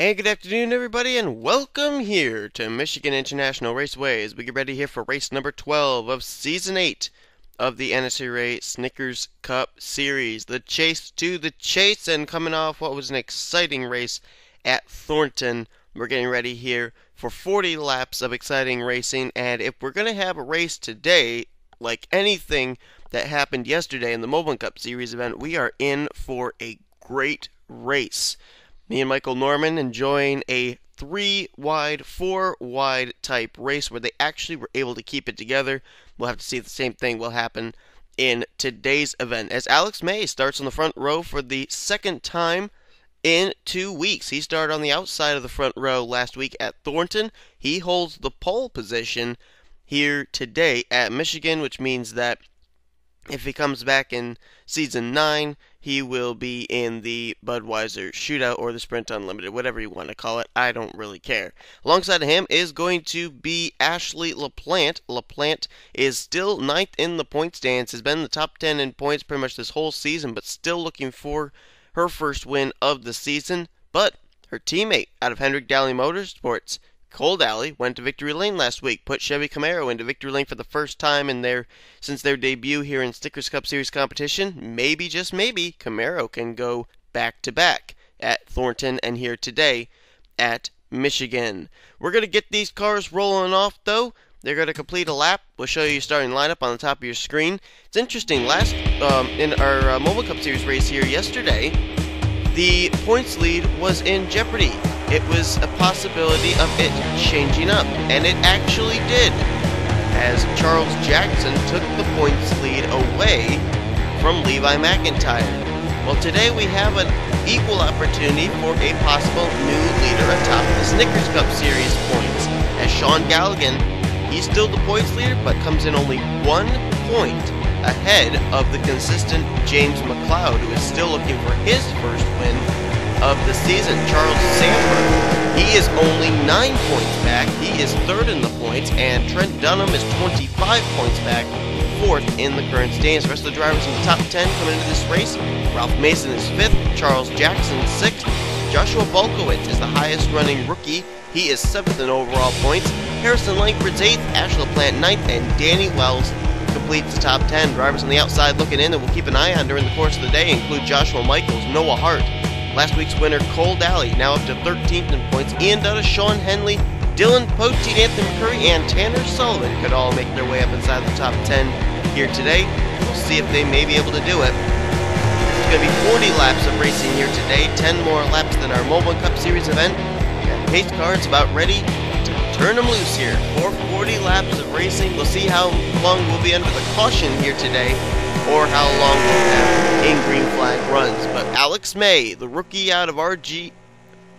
And good afternoon, everybody, and welcome here to Michigan International Raceway as we get ready here for race number 12 of Season 8 of the NNSCRA Snickers Cup Series. The chase to the chase, and coming off what was an exciting race at Thornton, we're getting ready here for 40 laps of exciting racing. And if we're going to have a race today, like anything that happened yesterday in the Mobil1 Cup Series event, we are in for a great race. Me and Michael Norman enjoying a 3-wide, 4-wide type race where they actually were able to keep it together. We'll have to see if the same thing will happen in today's event, as Alex May starts on the front row for the second time in 2 weeks. He started on the outside of the front row last week at Thornton. He holds the pole position here today at Michigan, which means that if he comes back in Season 9, he will be in the Budweiser Shootout or the Sprint Unlimited, whatever you want to call it. I don't really care. Alongside of him is going to be Ashley LaPlante. LaPlante is still 9th in the point stands, has been in the top 10 in points pretty much this whole season, but still looking for her first win of the season. But her teammate out of Hendrick Dowley Motorsports, Cole Dowley, went to victory lane last week, put Chevy Camaro into victory lane for the first time since their debut here in Snickers Cup Series competition. Maybe, just maybe, Camaro can go back-to-back at Thornton and here today at Michigan. We're going to get these cars rolling off, though. They're going to complete a lap. We'll show you your starting lineup on the top of your screen. It's interesting, in our Mobil Cup Series race here yesterday, the points lead was in jeopardy. It was a possibility of it changing up, and it actually did, as Charles Jackson took the points lead away from Levi McIntyre. Well, today we have an equal opportunity for a possible new leader atop the Snickers Cup Series points, as Sean Galligan, he's still the points leader, but comes in only 1 point ahead of the consistent James McLeod, who is still looking for his first win of the season. Charles Sanford, he is only 9 points back. He is 3rd in the points, and Trent Dunham is 25 points back, 4th in the current standings. The rest of the drivers in the top 10 coming into this race: Ralph Mason is 5th, Charles Jackson 6th, Joshua Bolkowitz is the highest running rookie. He is 7th in overall points. Harrison Langford's 8th, Ashley LaPlante 9th, and Danny Wells completes the top 10. Drivers on the outside looking in that we'll keep an eye on during the course of the day include Joshua Michaels, Noah Hart, last week's winner Cole Dowley, now up to 13th in points, Ian Dutta, Sean Henley, Dylan Poteet, Anthony McCurry, and Tanner Sullivan could all make their way up inside the top 10 here today. We'll see if they may be able to do it. There's going to be 40 laps of racing here today, 10 more laps than our Mobil1 Cup Series event, and pace car's about ready to turn them loose here for 40 laps of racing. We'll see how long we'll be under the caution here today, or how long we'll have in green flag runs. But Alex May, the rookie out of the RGE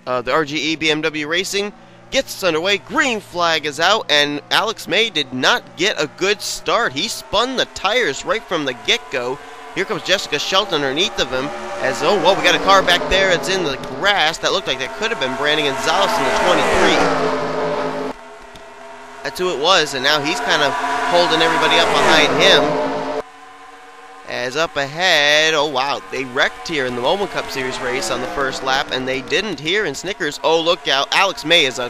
BMW Racing, gets us underway. Green flag is out, and Alex May did not get a good start. He spun the tires right from the get-go. Here comes Jessica Shelton underneath of him, as, oh, whoa, we got a car back there. It's in the grass. That looked like that could have been Brandon Gonzalez in the 23. That's who it was, and now he's kind of holding everybody up behind him. As up ahead, oh wow, they wrecked here in the Mobil1 Cup Series race on the first lap, and they didn't here in Snickers. Oh, look out, Alex May is a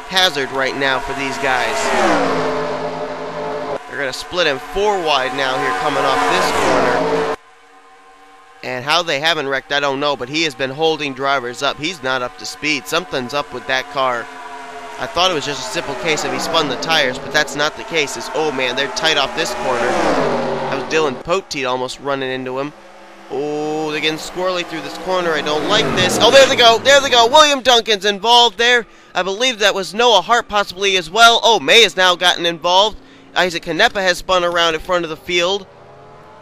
hazard right now for these guys. They're going to split him 4 wide now here coming off this corner. And how they haven't wrecked, I don't know, but he has been holding drivers up. He's not up to speed. Something's up with that car. I thought it was just a simple case of he spun the tires, but that's not the case. It's, oh man, they're tight off this corner. That was Dylan Poteet almost running into him. Oh, they're getting squirrely through this corner. I don't like this. Oh, there they go. There they go. William Duncan's involved there. I believe that was Noah Hart possibly as well. Oh, May has now gotten involved. Isaac Canepa has spun around in front of the field.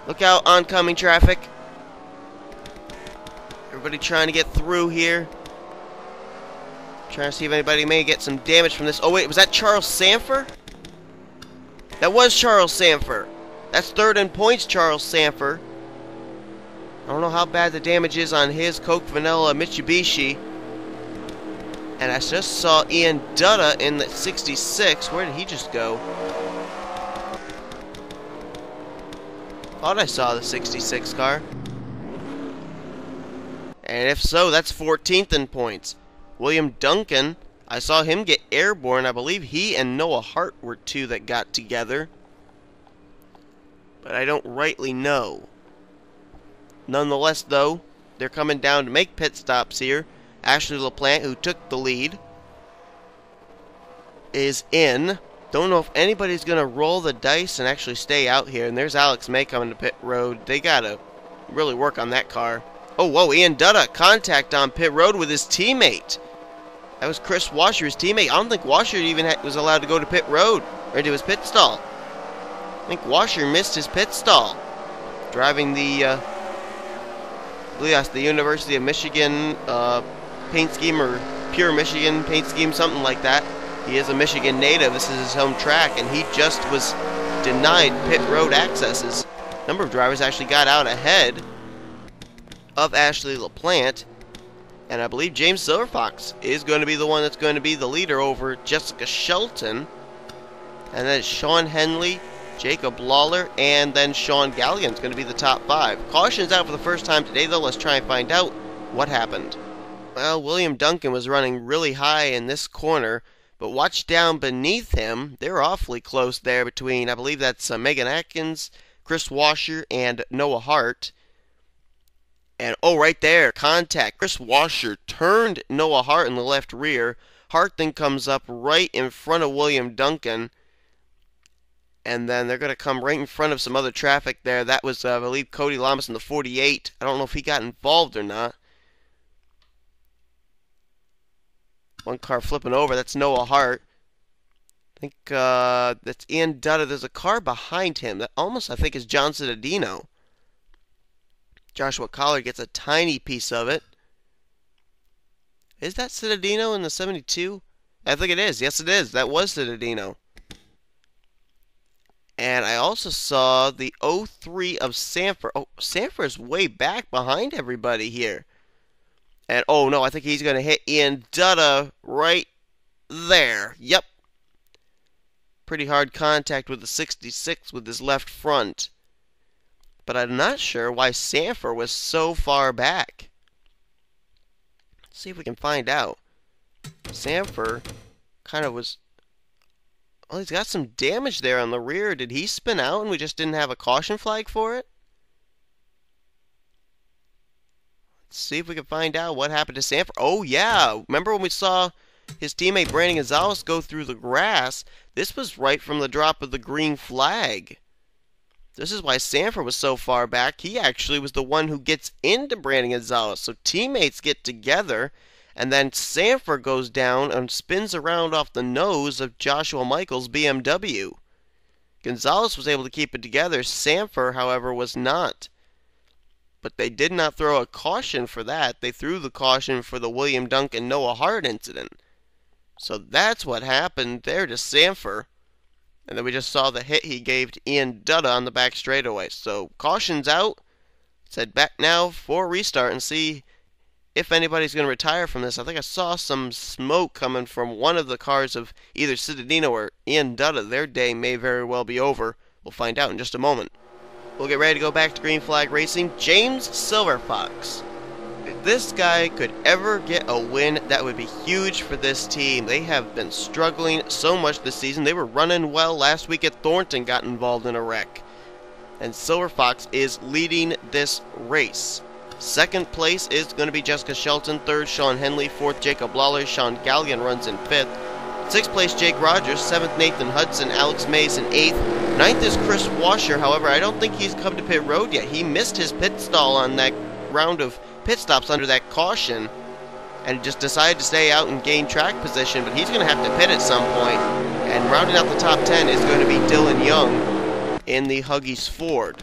Look out, oncoming traffic. Everybody trying to get through here. Trying to see if anybody may get some damage from this. Oh, wait, was that Charles Sanford? That was Charles Sanford. That's 3rd in points, Charles Sanford. I don't know how bad the damage is on his Coke Vanilla Mitsubishi. And I just saw Ian Dutta in the 66. Where did he just go? Thought I saw the 66 car. And if so, that's 14th in points. William Duncan, I saw him get airborne. I believe he and Noah Hart were two that got together, but I don't rightly know. Nonetheless, though, they're coming down to make pit stops here. Ashley LaPlante, who took the lead, is in. Don't know if anybody's going to roll the dice and actually stay out here. And there's Alex May coming to pit road. They got to really work on that car. Oh, whoa, Ian Dutta, contact on pit road with his teammate. That was Chris Washer's teammate. I don't think Washer even was allowed to go to pit road, or to his pit stall. I think Washer missed his pit stall. Driving the, I believe that's the University of Michigan paint scheme, or Pure Michigan paint scheme, something like that. He is a Michigan native. This is his home track, and he just was denied pit road accesses. A number of drivers actually got out ahead of Ashley LaPlante, and I believe James Silverfox is going to be the one that's going to be the leader over Jessica Shelton, and then Sean Henley, Jacob Lawler, and then Sean Galligan is going to be the top 5. Caution's out for the first time today, though. Let's try and find out what happened. Well, William Duncan was running really high in this corner, but watch down beneath him. They're awfully close there between, I believe that's Megan Atkins, Chris Washer, and Noah Hart. And, oh, right there, contact. Chris Washer turned Noah Hart in the left rear. Hart then comes up right in front of William Duncan. And then they're going to come right in front of some other traffic there. That was, I believe, Cody Lamas in the 48. I don't know if he got involved or not. One car flipping over. That's Noah Hart. I think that's Ian Dutta. There's a car behind him that almost, I think, is John Cittadino. Joshua Collard gets a tiny piece of it. Is that Cittadino in the 72? I think it is. Yes, it is. That was Cittadino. And I also saw the 03 of Sanford. Oh, Sanford's way back behind everybody here. And, oh, no, I think he's going to hit Ian Dutta right there. Yep. Pretty hard contact with the 66 with his left front. But I'm not sure why Sanford was so far back. Let's see if we can find out. Sanford kind of was... Well, he's got some damage there on the rear. Did he spin out and we just didn't have a caution flag for it? Let's see if we can find out what happened to Sanford. Oh, yeah. Remember when we saw his teammate Brandon Gonzalez go through the grass? This was right from the drop of the green flag. This is why Sanford was so far back. He actually was the one who gets into Brandon Gonzalez. So teammates get together, and then Sanford goes down and spins around off the nose of Joshua Michaels' BMW. Gonzalez was able to keep it together. Sanford, however, was not. But they did not throw a caution for that. They threw the caution for the William Duncan Noah Hart incident. So that's what happened there to Sanford. And then we just saw the hit he gave to Ian Dutta on the back straightaway. So caution's out. Let's head back now for a restart and see if anybody's going to retire from this. I think I saw some smoke coming from one of the cars of either Cittadino or Ian Dutta. Their day may very well be over. We'll find out in just a moment. We'll get ready to go back to green flag racing. James Silverfox. If this guy could ever get a win, that would be huge for this team. They have been struggling so much this season. They were running well last week at Thornton, got involved in a wreck. And Silverfox is leading this race. Second place is going to be Jessica Shelton. Third, Sean Henley. Fourth, Jacob Lawler. Sean Galligan runs in fifth. Sixth place, Jake Rogers. Seventh, Nathan Hudson. Alex Mays in eighth. Ninth is Chris Washer. However, I don't think he's come to pit road yet. He missed his pit stall on that round of pit stops under that caution and just decided to stay out and gain track position, but he's going to have to pit at some point. And rounding out the top 10 is going to be Dylan Young in the Huggies Ford.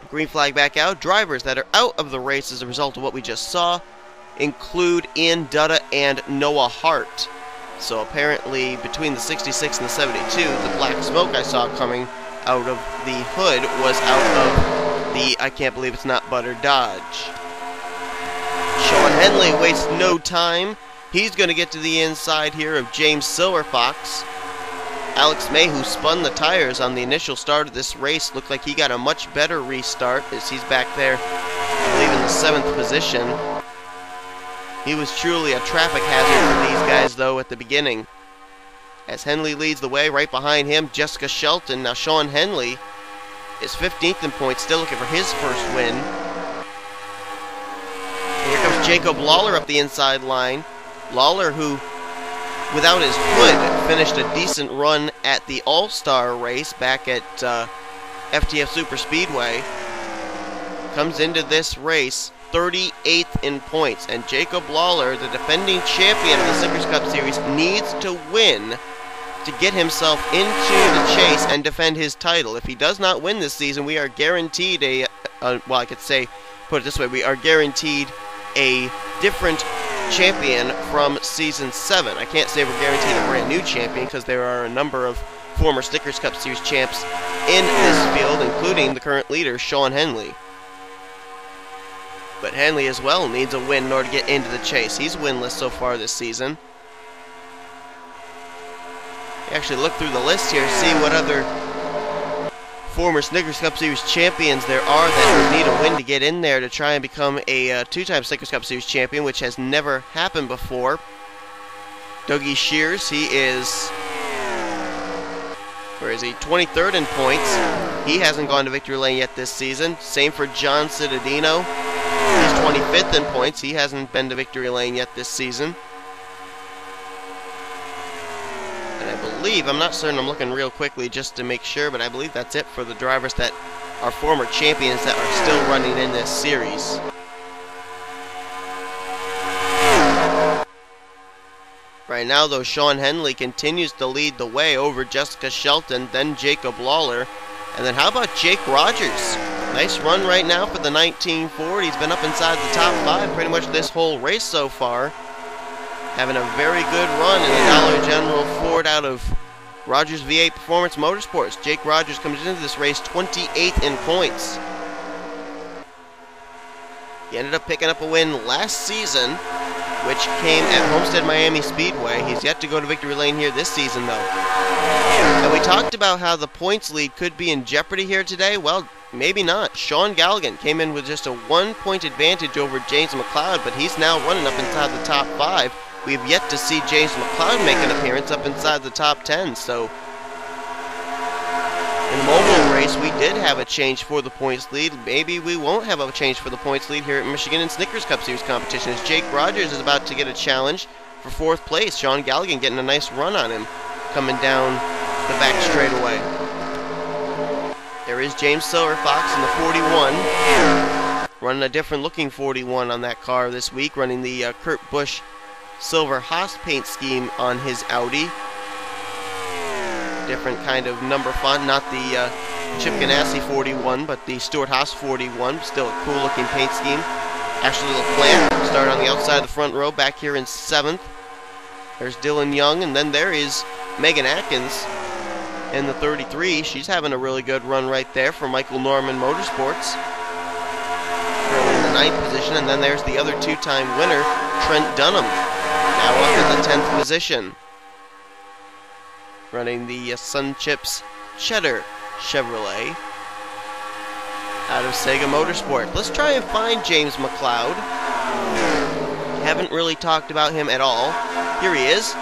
Green flag back out. Drivers that are out of the race as a result of what we just saw include Ian Dutta and Noah Hart. So apparently between the 66 and the 72, the black smoke I saw coming out of the hood was out of the I can't believe it's not Butter Dodge. Sean Henley wastes no time. He's going to get to the inside here of James Silverfox. Alex May, who spun the tires on the initial start of this race, looked like he got a much better restart as he's back there, I believe, in the 7th position. He was truly a traffic hazard for these guys, though, at the beginning. As Henley leads the way, right behind him, Jessica Shelton. Now Sean Henley is 15th in points, still looking for his first win. And here comes Jacob Lawler up the inside line. Lawler, who, without his hood, finished a decent run at the All-Star race back at FTF Super Speedway, comes into this race 38th in points. And Jacob Lawler, the defending champion of the Snickers Cup Series, needs to win to get himself into the chase and defend his title. If he does not win this season, we are guaranteed well, I could say, put it this way, we are guaranteed a different champion from Season 7. I can't say we're guaranteed a brand new champion because there are a number of former Snickers Cup Series champs in this field, including the current leader, Sean Henley. But Henley as well needs a win in order to get into the chase. He's winless so far this season. Actually look through the list here, see what other former Snickers Cup Series champions there are that would need a win to get in there to try and become a two-time Snickers Cup Series champion, which has never happened before. Dougie Shears, he is, where is he, 23rd in points. He hasn't gone to victory lane yet this season. Same for John Cittadino. He's 25th in points. He hasn't been to victory lane yet this season. I'm not certain, I'm looking real quickly just to make sure, but I believe that's it for the drivers that are former champions that are still running in this series. Right now, though, Sean Henley continues to lead the way over Jessica Shelton, then Jacob Lawler, and then how about Jake Rogers? Nice run right now for the 1940. He's been up inside the top 5 pretty much this whole race so far. Having a very good run in the Dollar General Ford out of Rogers V8 Performance Motorsports. Jake Rogers comes into this race 28th in points. He ended up picking up a win last season, which came at Homestead Miami Speedway. He's yet to go to victory lane here this season, though. And we talked about how the points lead could be in jeopardy here today. Well, maybe not. Sean Galligan came in with just a 1-point advantage over James McLeod, but he's now running up inside the top 5. We have yet to see James McLeod make an appearance up inside the top 10, so in the Mobil race we did have a change for the points lead. Maybe we won't have a change for the points lead here at Michigan and Snickers Cup Series competition, as Jake Rogers is about to get a challenge for 4th place. Sean Galligan getting a nice run on him coming down the back straightaway. There is James Silverfox in the 41, running a different looking 41 on that car this week, running the Kurt Busch silver Haas paint scheme on his Audi. Different kind of number font, not the Chip Ganassi 41, but the Stuart Haas 41. Still a cool looking paint scheme. Ashley LaPlante started on the outside of the front row, back here in 7th. There's Dylan Young, and then there is Megan Atkins in the 33. She's having a really good run right there for Michael Norman Motorsports. Currently in the 9th position, and then there's the other two-time winner, Trent Dunham, now up in the 10th position, running the Sun Chips Cheddar Chevrolet out of Sega Motorsport. Let's try and find James McLeod. Haven't really talked about him at all. Here he is.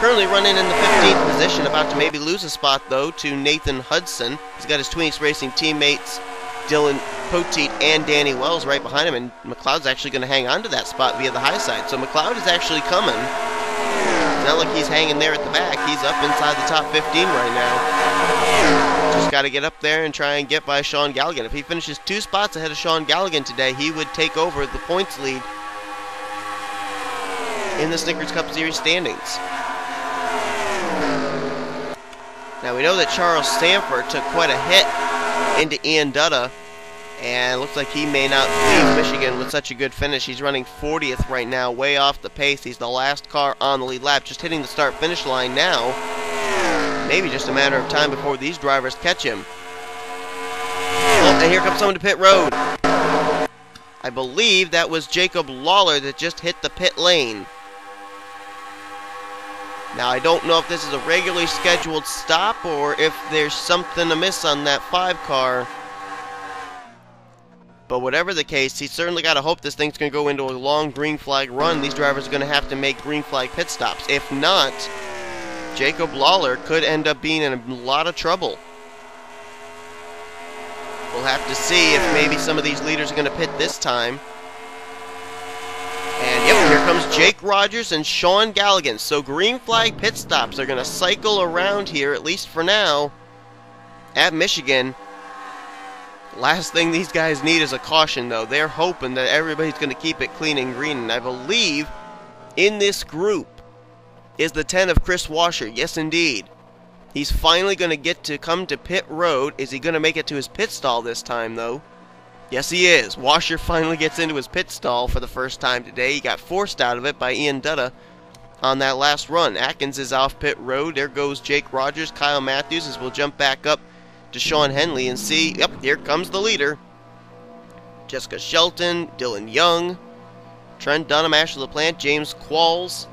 Currently running in the 15th position, about to maybe lose a spot, though, to Nathan Hudson. He's got his Twinks Racing teammates, Dylan Poteet and Danny Wells, right behind him, and McLeod's actually going to hang on to that spot via the high side. So McLeod is actually coming. It's not like he's hanging there at the back. He's up inside the top 15 right now. Just got to get up there and try and get by Sean Galligan. If he finishes 2 spots ahead of Sean Galligan today, he would take over the points lead in the Snickers Cup Series standings. Now we know that Charles Sanford took quite a hit into Ian Dutta, and looks like he may not leave Michigan with such a good finish. He's running 40th right now, way off the pace. He's the last car on the lead lap, just hitting the start-finish line now. Maybe just a matter of time before these drivers catch him. Oh, and here comes someone to pit road. I believe that was Jacob Lawler that just hit the pit lane. Now, I don't know if this is a regularly scheduled stop or if there's something amiss on that 5 car. But whatever the case, he's certainly got to hope this thing's going to go into a long green flag run. These drivers are going to have to make green flag pit stops. If not, Jacob Lawler could end up being in a lot of trouble. We'll have to see if maybe some of these leaders are going to pit this time. And yep, here comes Jake Rogers and Sean Galligan. So green flag pit stops are going to cycle around here, at least for now, at Michigan. Last thing these guys need is a caution, though. They're hoping that everybody's going to keep it clean and green. And I believe in this group is the 10 of Chris Washer. Yes, indeed. He's finally going to get to come to pit road. Is he going to make it to his pit stall this time, though? Yes, he is. Washer finally gets into his pit stall for the first time today. He got forced out of it by Ian Dutta on that last run. Atkins is off pit road. There goes Jake Rogers. Kyle Matthews as we'll jump back up to Sean Henley and see, yep, here comes the leader. Jessica Shelton, Dylan Young, Trent Dunham, Ashley LaPlante, James Qualls,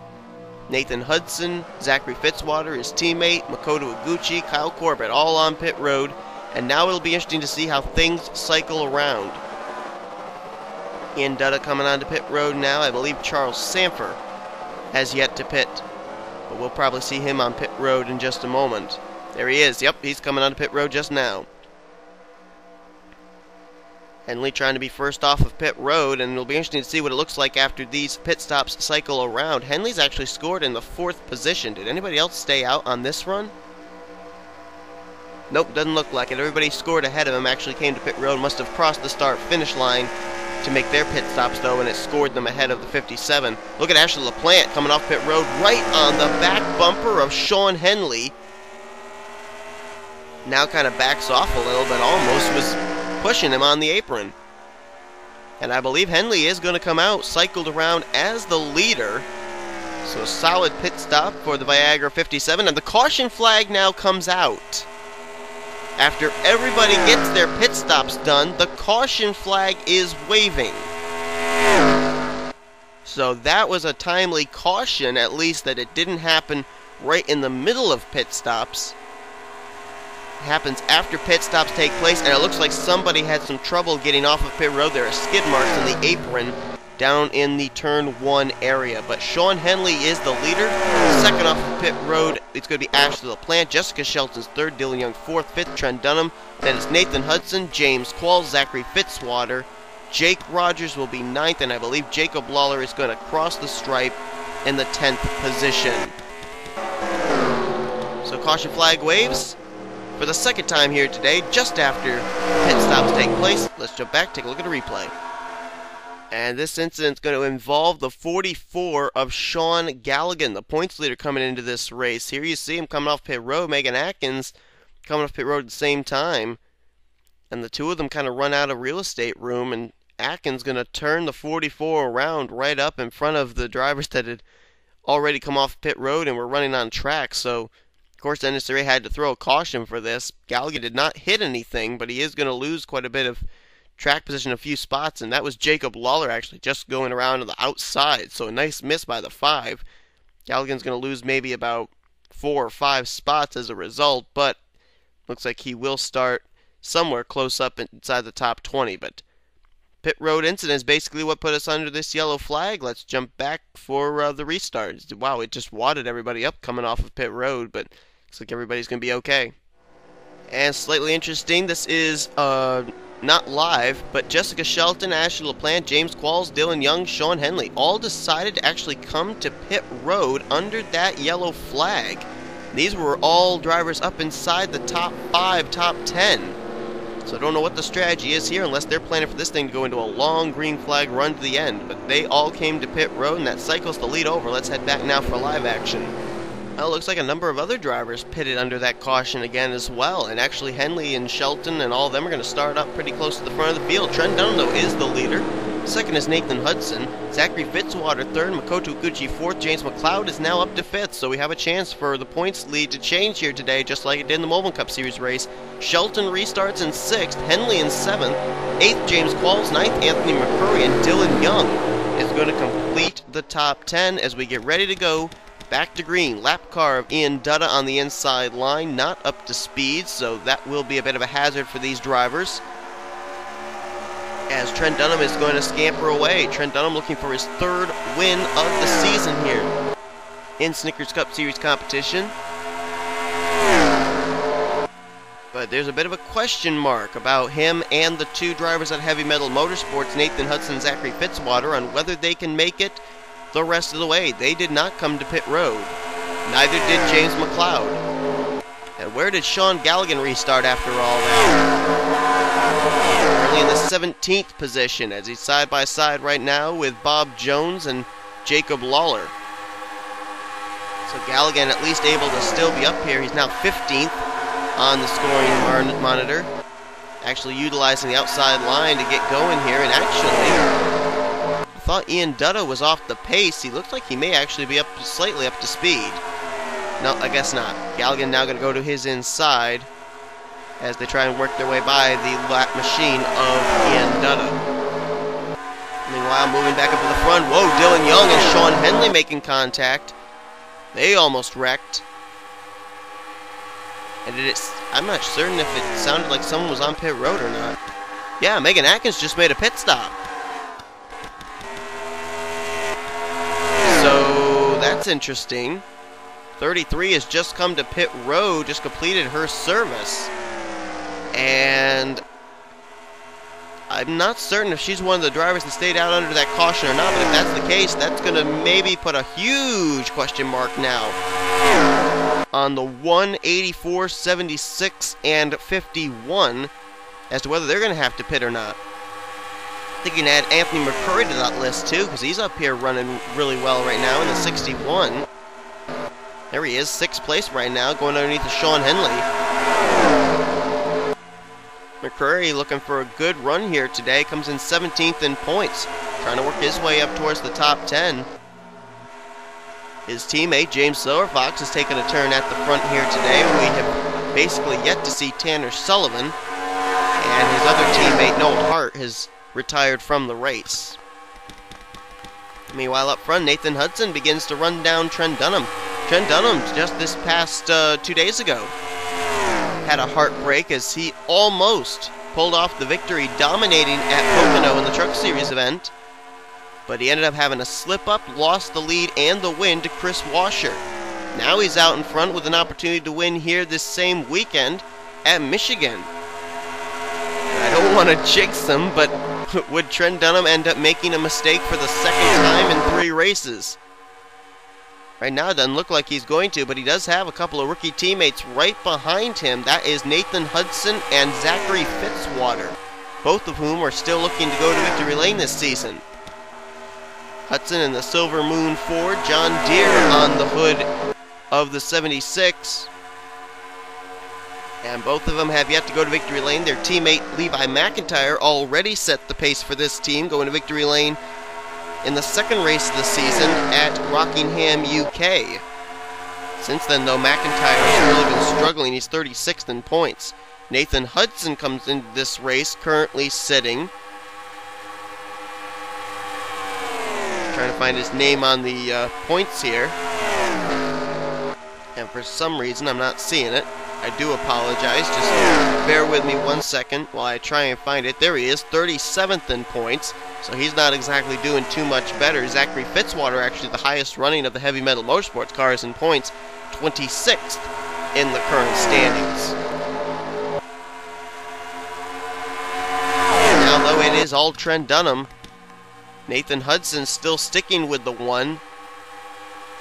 Nathan Hudson, Zachary Fitzwater, his teammate, Makoto Iguchi, Kyle Corbett, all on pit road. And now it'll be interesting to see how things cycle around. Ian Dutta coming onto pit road now. I believe Charles Sanford has yet to pit, but we'll probably see him on pit road in just a moment. There he is. Yep, he's coming onto pit road just now. Henley trying to be first off of pit road, and it'll be interesting to see what it looks like after these pit stops cycle around. Henley's actually scored in the 4th position. Did anybody else stay out on this run? Nope, doesn't look like it. Everybody scored ahead of him actually came to pit road, must have crossed the start-finish line to make their pit stops, though, and it scored them ahead of the 57. Look at Ashley LaPlante coming off pit road right on the back bumper of Sean Henley. Now kind of backs off a little, but almost was pushing him on the apron. And I believe Henley is going to come out, cycled around as the leader. So a solid pit stop for the Viagra 57, and the caution flag now comes out. After everybody gets their pit stops done, the caution flag is waving. So that was a timely caution, at least that it didn't happen right in the middle of pit stops. It happens after pit stops take place, and it looks like somebody had some trouble getting off of pit road. There are skid marks in the apron down in the turn 1 area. But Sean Henley is the leader. Second off of pit road, it's going to be Ashley LaPlante. Jessica Shelton's 3rd, Dylan Young 4th, 5th, Trent Dunham. Then it's Nathan Hudson, James Qualls, Zachary Fitzwater. Jake Rogers will be 9th, and I believe Jacob Lawler is going to cross the stripe in the 10th position. So caution flag waves for the second time here today, just after pit stops take place. Let's jump back, take a look at a replay. And this incident's going to involve the 44 of Sean Galligan, the points leader coming into this race. Here you see him coming off pit road, Megan Atkins coming off pit road at the same time. And the two of them kind of run out of real estate room, and Atkins going to turn the 44 around right up in front of the drivers that had already come off pit road and were running on track. So, of course, NNSCRA had to throw a caution for this. Galligan did not hit anything, but he is going to lose quite a bit of track position, a few spots, and that was Jacob Lawler actually just going around to the outside, so a nice miss by the 5. Galligan's going to lose maybe about 4 or 5 spots as a result, but looks like he will start somewhere close up inside the top 20. But pit road incident is basically what put us under this yellow flag. Let's jump back for the restart. Wow, it just wadded everybody up coming off of pit road, but looks like everybody's going to be okay. And slightly interesting, this is not live, but Jessica Shelton, Ashley LaPlante, James Qualls, Dylan Young, Sean Henley all decided to actually come to pit road under that yellow flag. These were all drivers up inside the top 5, top 10. So I don't know what the strategy is here unless they're planning for this thing to go into a long green flag run to the end. But they all came to pit road, and that cycles the lead over. Let's head back now for live action. Well, it looks like a number of other drivers pitted under that caution again as well. And actually Henley and Shelton and all of them are going to start up pretty close to the front of the field. Trent Dunham, though, is the leader. Second is Nathan Hudson. Zachary Fitzwater, 3rd. Makoto Iguchi, 4th. James McLeod is now up to 5th. So we have a chance for the points lead to change here today, just like it did in the Mobil 1 Cup Series race. Shelton restarts in 6th. Henley in 7th. 8th, James Qualls. 9th, Anthony McCurry. And Dylan Young is going to complete the top 10 as we get ready to go back to green. Lap car of Ian Dutta on the inside line, not up to speed, so that will be a bit of a hazard for these drivers. as Trent Dunham is going to scamper away. Trent Dunham looking for his 3rd win of the season here in Snickers Cup Series competition. But there's a bit of a question mark about him and the 2 drivers at Heavy Metal Motorsports, Nathan Hudson and Zachary Fitzwater, on whether they can make it the rest of the way. They did not come to pit road. Neither did James McLeod. And where did Sean Galligan restart after all that? Currently in the 17th position, as he's side by side right now with Bob Jones and Jacob Lawler. So Galligan at least able to still be up here. He's now 15th on the scoring monitor, actually utilizing the outside line to get going here. And actually, I thought Ian Dutta was off the pace. He looks like he may actually be slightly up to speed. No, I guess not. Galligan now going to go to his inside as they try and work their way by the lap machine of Ian Dutta. Meanwhile, moving back up to the front. Whoa, Dylan Young and Sean Henley making contact. They almost wrecked. And I'm not certain if it sounded like someone was on pit road or not. Yeah, Megan Atkins just made a pit stop. So, that's interesting. 33 has just come to pit road, just completed her service. And I'm not certain if she's one of the drivers that stayed out under that caution or not, but if that's the case, that's going to maybe put a huge question mark now on the 184, 76, and 51 as to whether they're going to have to pit or not. I think you can add Anthony McCurry to that list too, because he's up here running really well right now in the 61. There he is, 6th place right now, going underneath of Sean Henley. McCurry looking for a good run here today, comes in 17th in points, trying to work his way up towards the top 10. His teammate, James Silverfox, has taken a turn at the front here today. We have basically yet to see Tanner Sullivan, and his other teammate, Noel Hart, has retired from the race. Meanwhile, up front, Nathan Hudson begins to run down Trent Dunham. Trent Dunham, just this past 2 days ago, had a heartbreak as he almost pulled off the victory, dominating at Pocono in the Truck Series event. But he ended up having a slip-up, lost the lead and the win to Chris Washer. Now he's out in front with an opportunity to win here this same weekend at Michigan. And I don't want to jinx him, but would Trent Dunham end up making a mistake for the 2nd time in 3 races? Right now it doesn't look like he's going to, but he does have a couple of rookie teammates right behind him. That is Nathan Hudson and Zachary Fitzwater, both of whom are still looking to go to victory lane this season. Hudson in the Silver Moon Ford, John Deere on the hood of the 76. And both of them have yet to go to victory lane. Their teammate Levi McIntyre already set the pace for this team, going to victory lane in the 2nd race of the season at Rockingham, UK. Since then, though, McIntyre has really been struggling. He's 36th in points. Nathan Hudson comes into this race currently sitting. Trying to find his name on the points here. And for some reason, I'm not seeing it. I do apologize. Just bear with me 1 second while I try and find it. There he is, 37th in points. So he's not exactly doing too much better. Zachary Fitzwater, actually the highest running of the Heavy Metal Motorsports cars in points, 26th in the current standings. And now, though, it is all Trent Dunham. Nathan Hudson still sticking with the 1.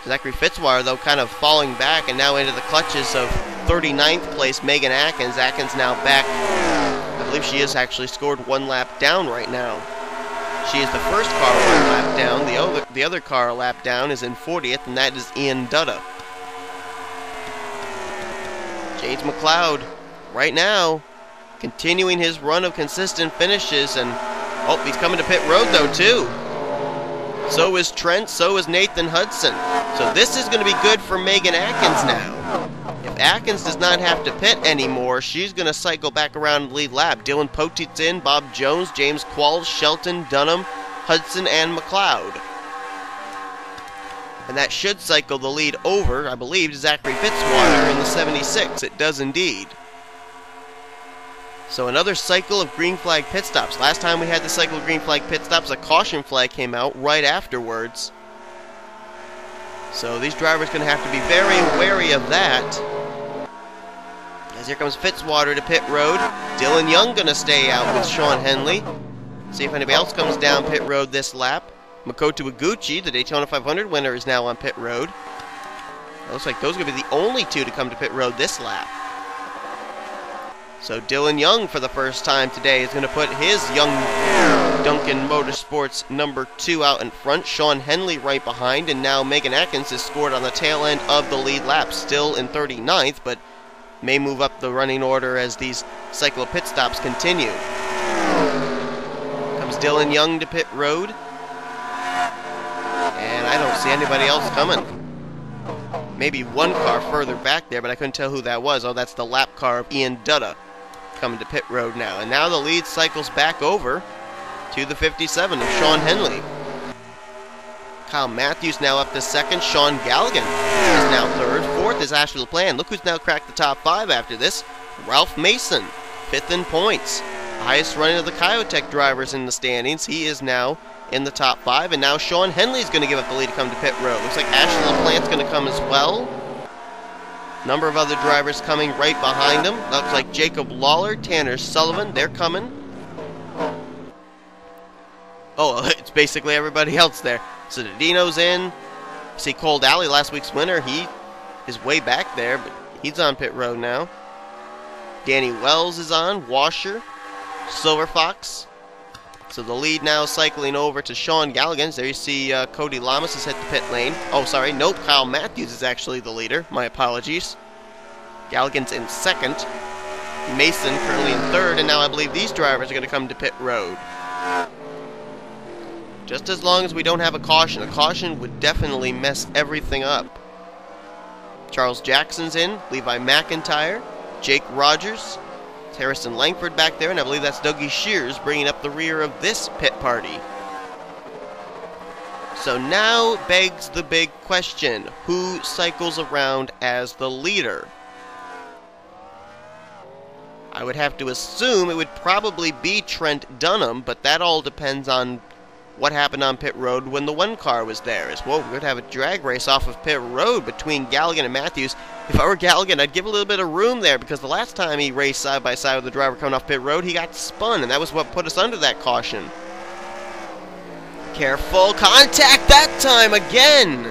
Zachary Fitzwater, though, kind of falling back and now into the clutches of 39th place Megan Atkins. Atkins now back. I believe she has actually scored 1 lap down right now. She is the first car 1 lap down. The other car a lap down is in 40th, and that is Ian Dutta. James McLeod, right now, continuing his run of consistent finishes, and oh, he's coming to pit road though too. So is Trent, so is Nathan Hudson. So this is going to be good for Megan Atkins now. If Atkins does not have to pit anymore, she's going to cycle back around the lead lap. Dylan Poteet's in, Bob Jones, James Qualls, Shelton, Dunham, Hudson, and McLeod. And that should cycle the lead over, I believe, to Zachary Fitzwater in the 76. It does indeed. So another cycle of green flag pit stops. Last time we had the cycle of green flag pit stops, a caution flag came out right afterwards. So these drivers are going to have to be very wary of that. As here comes Fitzwater to pit road. Dylan Young going to stay out with Sean Henley. See if anybody else comes down pit road this lap. Makoto Iguchi, the Daytona 500 winner, is now on pit road. It looks like those are going to be the only two to come to pit road this lap. So Dylan Young, for the first time today, is going to put his Young Duncan Motorsports number 2 out in front. Sean Henley right behind, and now Megan Atkins is scored on the tail end of the lead lap, still in 39th, but may move up the running order as these cycle of pit stops continue. Comes Dylan Young to pit road, and I don't see anybody else coming. Maybe one car further back there, but I couldn't tell who that was. Oh, that's the lap car of Ian Dutta coming to pit road now. And now the lead cycles back over to the 57 of Sean Henley. Kyle Matthews now up to second. Sean Galligan is now third. Fourth is Ashley LaPlante. Look who's now cracked the top 5 after this. Ralph Mason, 5th in points. Highest running of the Kyotech drivers in the standings. He is now in the top 5, and now Sean Henley's going to give up the lead to come to pit road. Looks like Ashley LaPlante's going to come as well. Number of other drivers coming right behind him. Looks like Jacob Lawler, Tanner Sullivan, they're coming. Oh, it's basically everybody else there. So Dino's in. See Cole Daly, last week's winner, he is way back there, but he's on pit road now. Danny Wells is on, Washer, Silver Fox. So the lead now cycling over to Sean Galligan. There you see Cody Lamas has hit the pit lane. Oh, sorry, nope, Kyle Matthews is actually the leader. My apologies. Galligan's in second. Mason currently in third, and now I believe these drivers are going to come to pit road. Just as long as we don't have a caution. A caution would definitely mess everything up. Charles Jackson's in, Levi McIntyre, Jake Rogers, Harrison Langford back there, and I believe that's Dougie Shears bringing up the rear of this pit party. So now begs the big question, who cycles around as the leader? I would have to assume it would probably be Trent Dunham, but that all depends on what happened on pit road when the one car was there. We're going to have a drag race off of pit road between Galligan and Matthews. If I were Galligan, I'd give a little bit of room there, because the last time he raced side by side with the driver coming off pit road, he got spun, and that was what put us under that caution. Careful, contact that time again!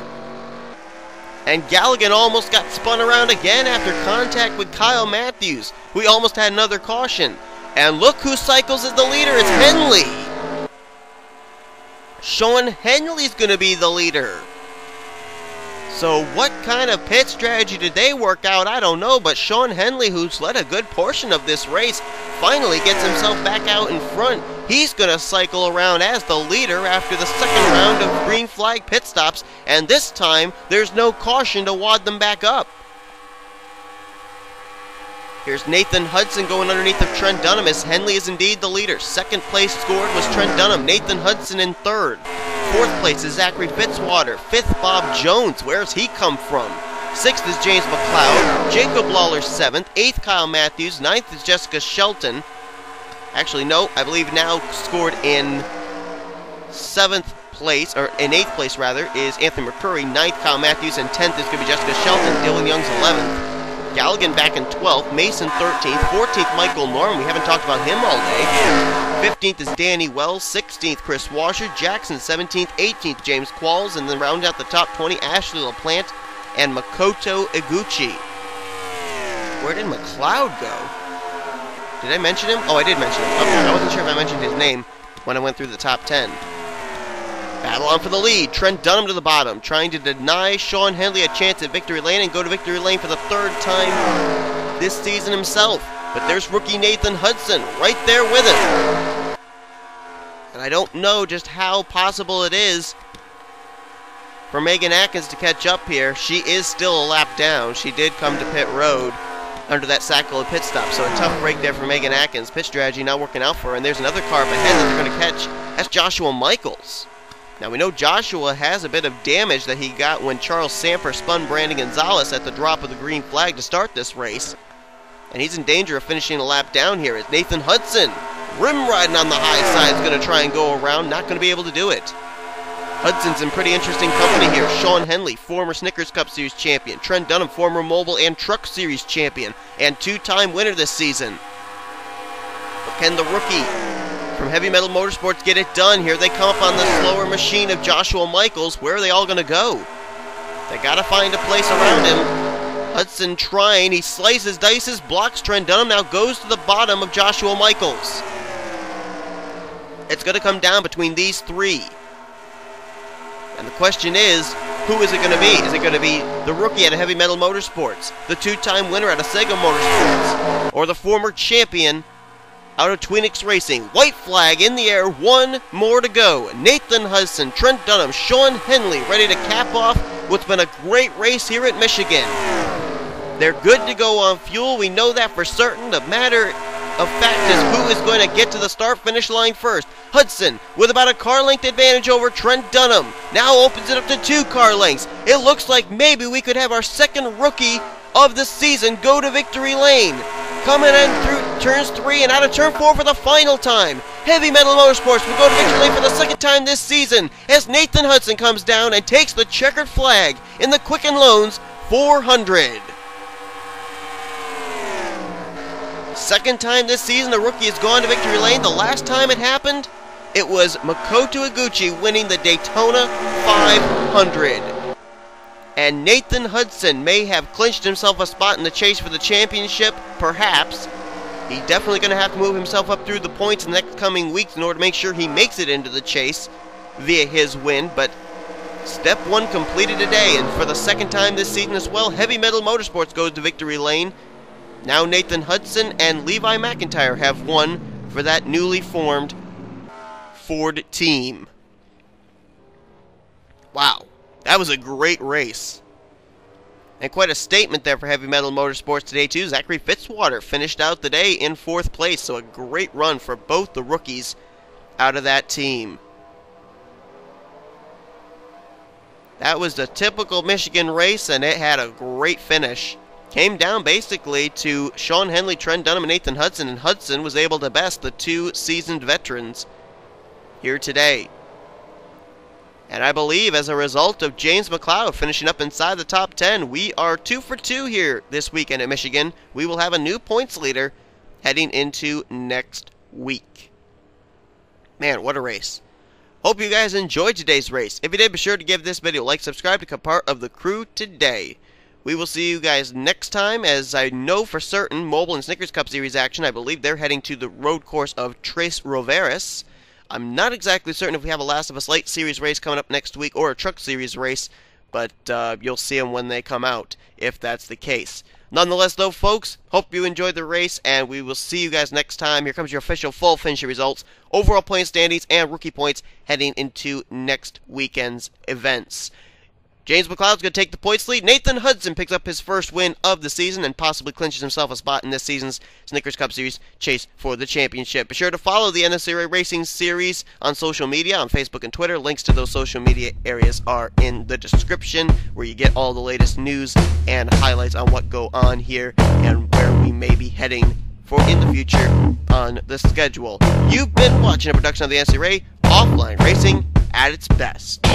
And Galligan almost got spun around again after contact with Kyle Matthews. We almost had another caution. And look who cycles as the leader, it's Henley! Sean Henley's going to be the leader. So what kind of pit strategy did they work out? I don't know, but Sean Henley, who's led a good portion of this race, finally gets himself back out in front. He's going to cycle around as the leader after the second round of green flag pit stops, and this time there's no caution to wad them back up. Here's Nathan Hudson going underneath of Trent Dunham as Henley is indeed the leader. Second place scored was Trent Dunham. Nathan Hudson in third. Fourth place is Zachary Fitzwater. Fifth, Bob Jones. Where's he come from? Sixth is James McLeod. Jacob Lawler seventh. Eighth, Kyle Matthews. Ninth is Jessica Shelton. Actually, no, I believe now scored in seventh place, or in eighth place rather, is Anthony McCurry. Ninth, Kyle Matthews, and 10th is going to be Jessica Shelton. Dylan Young's 11th. Galligan back in 12th, Mason 13th, 14th Michael Norman, we haven't talked about him all day, 15th is Danny Wells, 16th Chris Washer, Jackson 17th, 18th James Qualls, and then round out the top 20, Ashley LaPlante and Makoto Iguchi. Where did McLeod go? Did I mention him? Oh, I did mention him. Okay, I wasn't sure if I mentioned his name when I went through the top 10. Battle on for the lead. Trent Dunham to the bottom, trying to deny Sean Henley a chance at victory lane and go to victory lane for the third time this season himself. But there's rookie Nathan Hudson right there with him. And I don't know just how possible it is for Megan Atkins to catch up here. She is still a lap down. She did come to pit road under that cycle of pit stop. So a tough break there for Megan Atkins. Pit strategy not working out for her. And there's another car up ahead that they're going to catch. That's Joshua Michaels. Now, we know Joshua has a bit of damage that he got when Charles Samper spun Brandon Gonzalez at the drop of the green flag to start this race. And he's in danger of finishing a lap down here as Nathan Hudson, rim riding on the high side, is going to try and go around. Not going to be able to do it. Hudson's in pretty interesting company here. Sean Henley, former Snickers Cup Series champion. Trent Dunham, former Mobil and Truck Series champion and two-time winner this season. But can the rookie from Heavy Metal Motorsports get it done here? They come up on the slower machine of Joshua Michaels. Where are they all going to go? They got to find a place around him. Hudson trying. He slices, dices, blocks Trent Dunham. Now goes to the bottom of Joshua Michaels. It's going to come down between these three. And the question is, who is it going to be? Is it going to be the rookie out of Heavy Metal Motorsports, the two-time winner out of Sega Motorsports, or the former champion out of Twinix Racing? White flag in the air, one more to go. Nathan Hudson, Trent Dunham, Sean Henley ready to cap off what's been a great race here at Michigan. They're good to go on fuel. We know that for certain. The matter of fact is who is going to get to the start-finish line first. Hudson with about a car length advantage over Trent Dunham. Now opens it up to 2 car lengths. It looks like maybe we could have our second rookie of the season go to victory lane. Coming in through turns 3 and out of turn 4 for the final time. Heavy Metal Motorsports will go to victory lane for the second time this season as Nathan Hudson comes down and takes the checkered flag in the Quicken Loans 400. Second time this season the rookie has gone to victory lane. The last time it happened, it was Makoto Iguchi winning the Daytona 500. And Nathan Hudson may have clinched himself a spot in the chase for the championship, perhaps. He's definitely going to have to move himself up through the points in the next coming weeks in order to make sure he makes it into the chase via his win. But step 1 completed today, and for the second time this season as well, Heavy Metal Motorsports goes to victory lane. Now Nathan Hudson and Levi McIntyre have won for that newly formed Ford team. Wow, that was a great race. And quite a statement there for Heavy Metal Motorsports today too. Zachary Fitzwater finished out the day in 4th place, so a great run for both the rookies out of that team. That was the typical Michigan race, and it had a great finish. Came down basically to Sean Henley, Trent Dunham, and Nathan Hudson, and Hudson was able to best the 2 seasoned veterans here today. And I believe as a result of James McLeod finishing up inside the top 10, we are 2 for 2 here this weekend at Michigan. We will have a new points leader heading into next week. Man, what a race. Hope you guys enjoyed today's race. If you did, be sure to give this video a like, subscribe to become part of the crew today. We will see you guys next time, as I know for certain Mobil and Snickers Cup Series action. I believe they're heading to the road course of Tres Roveras. I'm not exactly certain if we have a Last of Us Light Series race coming up next week or a Truck Series race, but you'll see them when they come out, if that's the case. Nonetheless, though, folks, hope you enjoyed the race, and we will see you guys next time. Here comes your official full finish results, overall point standings, and rookie points heading into next weekend's events. James McLeod's going to take the points lead. Nathan Hudson picks up his first win of the season and possibly clinches himself a spot in this season's Snickers Cup Series chase for the championship. Be sure to follow the NNSCRA Racing Series on social media, on Facebook and Twitter. Links to those social media areas are in the description, where you get all the latest news and highlights on what go on here and where we may be heading for in the future on the schedule. You've been watching a production of the NNSCRA, Offline Racing at its best.